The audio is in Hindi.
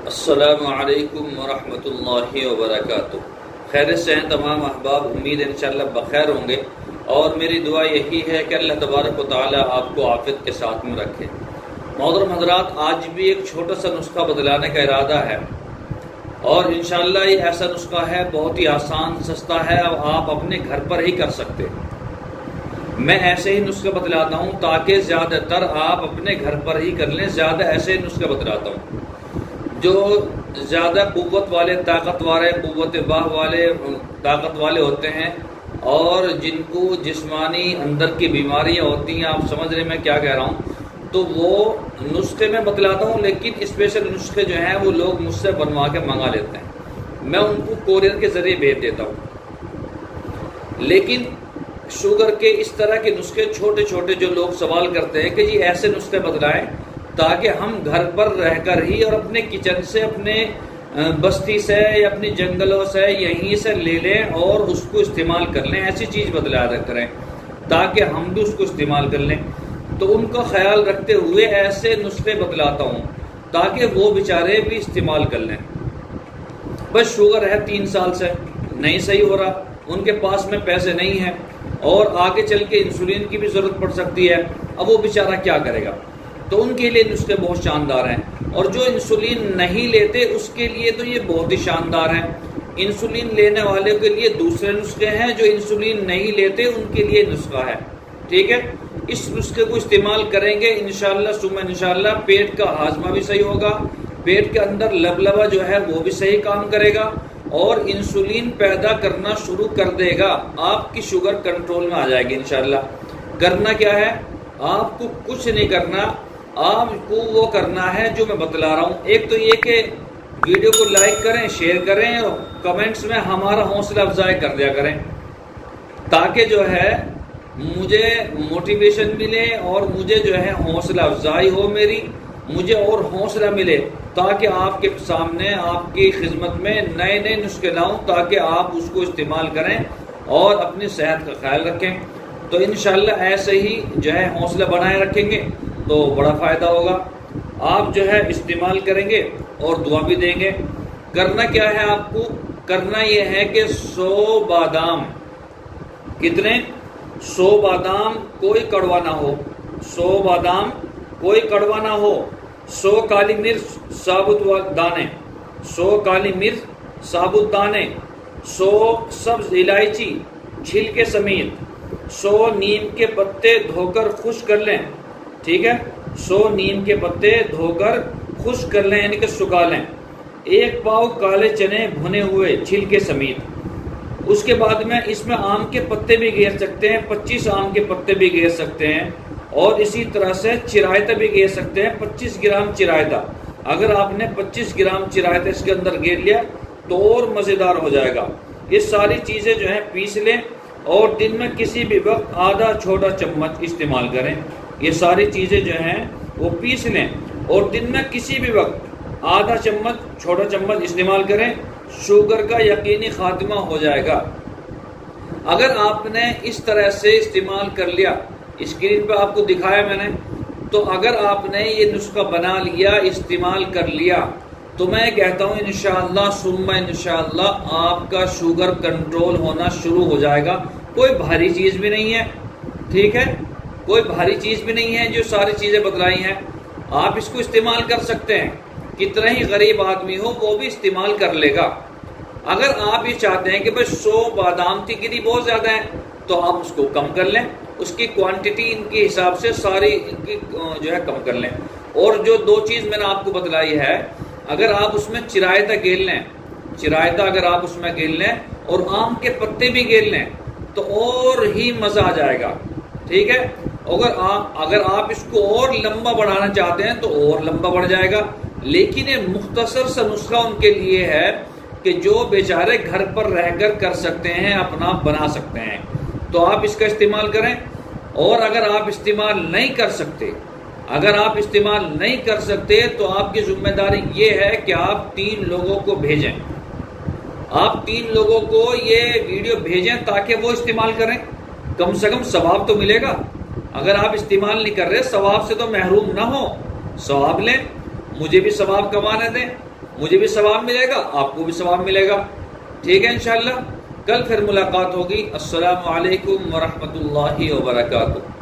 अस्सलामु अलैकुम वरहमतुल्लाहि वबरकातुह। खैर से हैं तमाम अहबाब, उम्मीद है इंशाअल्लाह बखैर होंगे और मेरी दुआ यही है कि अल्लाह तबारक व तआला आपको आफियत के साथ में रखे। मोहतरम हज़रात, आज भी एक छोटा सा नुस्खा बदलाने का इरादा है और इंशाअल्लाह ये ऐसा नुस्खा है, बहुत ही आसान सस्ता है, अब आप अपने घर पर ही कर सकते हैं। मैं ऐसे ही नुस्खे बतलाता हूँ ताकि ज़्यादातर आप अपने घर पर ही कर लें। ज़्यादा ऐसे ही नुस्खे बतलाता हूँ जो ज़्यादा कुव्वत वाले, ताकत वाले होते हैं और जिनको जिस्मानी अंदर की बीमारियां होती हैं। आप समझ रहे मैं क्या कह रहा हूँ? तो वो नुस्खे मैं बतलाता हूँ, लेकिन स्पेशल नुस्खे जो हैं वो लोग मुझसे बनवा के मंगा लेते हैं, मैं उनको कोरियर के ज़रिए भेज देता हूँ। लेकिन शुगर के इस तरह के नुस्खे छोटे छोटे जो लोग सवाल करते हैं कि जी ऐसे नुस्खे बतलाएं ताकि हम घर पर रहकर ही और अपने किचन से, अपने बस्ती से या अपने जंगलों से यहीं से ले लें और उसको इस्तेमाल कर लें। ऐसी चीज़ बतला करें ताकि हम भी उसको इस्तेमाल कर लें। तो उनका ख्याल रखते हुए ऐसे नुस्खे बतलाता हूँ ताकि वो बेचारे भी इस्तेमाल कर लें। बस शुगर है 3 साल से नहीं सही हो रहा, उनके पास में पैसे नहीं है और आगे चल के इंसुलिन की भी ज़रूरत पड़ सकती है। अब वो बेचारा क्या करेगा? तो उनके लिए नुस्खे बहुत शानदार हैं और जो इंसुलिन नहीं लेते उसके लिए तो ये बहुत ही शानदार हैं। इंसुलिन लेने वाले के लिए दूसरे नुस्खे हैं, जो इंसुलिन नहीं लेते उनके लिए नुस्खा है। ठीक है, इस नुस्खे को इस्तेमाल करेंगे इंशाअल्लाह सुम्मा इंशाअल्लाह पेट का हाजमा भी सही होगा, पेट के अंदर लबलबा जो है वो भी सही काम करेगा और इंसुलिन पैदा करना शुरू कर देगा। आपकी शुगर कंट्रोल में आ जाएगी इंशाअल्लाह। करना क्या है? आपको कुछ नहीं करना, आपको वो करना है जो मैं बतला रहा हूँ। एक तो ये कि वीडियो को लाइक करें, शेयर करें और कमेंट्स में हमारा हौसला अफजाई कर दिया करें ताकि जो है मुझे मोटिवेशन मिले और मुझे जो है हौसला अफजाई हो मेरी, मुझे और हौसला मिले ताकि आपके सामने, आपकी खिदमत में नए नए नुस्खे लाऊं ताकि आप उसको इस्तेमाल करें और अपनी सेहत का ख्याल रखें। तो इंशाअल्लाह ऐसे ही जो है हौसला बनाए रखेंगे तो बड़ा फ़ायदा होगा। आप जो है इस्तेमाल करेंगे और दुआ भी देंगे। करना क्या है आपको? करना यह है कि 100 बादाम, कितने? 100 बादाम, कोई कड़वा ना हो, 100 बादाम कोई कड़वा ना हो, 100 काली मिर्च साबुत दाने, 100 काली मिर्च साबुत दाने, 100 सब्ज इलायची छिलके समेत, 100 नीम के पत्ते धोकर खुश कर लें। ठीक है, 100 नीम के पत्ते धोकर खुश कर लें यानी कि सुखा लें। 1 पाव काले चने भुने हुए छिलके समेत। उसके बाद में इसमें आम के पत्ते भी घेर सकते हैं, 25 आम के पत्ते भी घेर सकते हैं और इसी तरह से चिरायता भी घेर सकते हैं, 25 ग्राम चिरायता। अगर आपने 25 ग्राम चिरायता इसके अंदर घेर लिया तो और मज़ेदार हो जाएगा। ये सारी चीज़ें जो है पीस लें और दिन में किसी भी वक्त आधा छोटा चम्मच इस्तेमाल करें। ये सारी चीज़ें जो हैं वो पीस लें और दिन में किसी भी वक्त आधा चम्मच, छोटा चम्मच इस्तेमाल करें। शुगर का यकीनी खात्मा हो जाएगा। अगर आपने इस तरह से इस्तेमाल कर लिया, स्क्रीन पे आपको दिखाया मैंने, तो अगर आपने ये नुस्खा बना लिया, इस्तेमाल कर लिया, तो मैं कहता हूँ इंशाअल्लाह सुम्मा इंशाअल्लाह आपका शुगर कंट्रोल होना शुरू हो जाएगा। कोई भारी चीज़ भी नहीं है, ठीक है, कोई भारी चीज़ भी नहीं है। जो सारी चीज़ें बतलाई हैं आप इसको इस्तेमाल कर सकते हैं। कितना ही गरीब आदमी हो वो भी इस्तेमाल कर लेगा। अगर आप ये चाहते हैं कि भाई 100 बादाम की गिरी बहुत ज़्यादा है तो आप उसको कम कर लें, उसकी क्वांटिटी इनके हिसाब से सारी इनकी जो है कम कर लें। और जो 2 चीज़ मैंने आपको बतलाई है, अगर आप उसमें चिरायता गेल लें, चिरायता अगर आप उसमें गेल लें और आम के पत्ते भी गेल लें तो और ही मज़ा आ जाएगा। ठीक है, अगर आप इसको और लंबा बढ़ाना चाहते हैं तो और लंबा बढ़ जाएगा। लेकिन ये मुख्तसर सा नुस्खा उनके लिए है कि जो बेचारे घर पर रहकर कर सकते हैं, अपना बना सकते हैं, तो आप इसका इस्तेमाल करें। और अगर आप इस्तेमाल नहीं कर सकते, तो आपकी जिम्मेदारी ये है कि आप 3 लोगों को भेजें। आप 3 लोगों को ये वीडियो भेजें ताकि वो इस्तेमाल करें, कम से कम सवाब तो मिलेगा। अगर आप इस्तेमाल नहीं कर रहे, सवाब से तो महरूम ना हो, सवाब लें, मुझे भी सवाब कमाने दें मुझे भी सवाब मिलेगा, आपको भी सवाब मिलेगा। ठीक है, इंशाअल्लाह कल फिर मुलाकात होगी। अस्सलामु अलैकुम वरहमतुल्लाहि वबरकातुहू।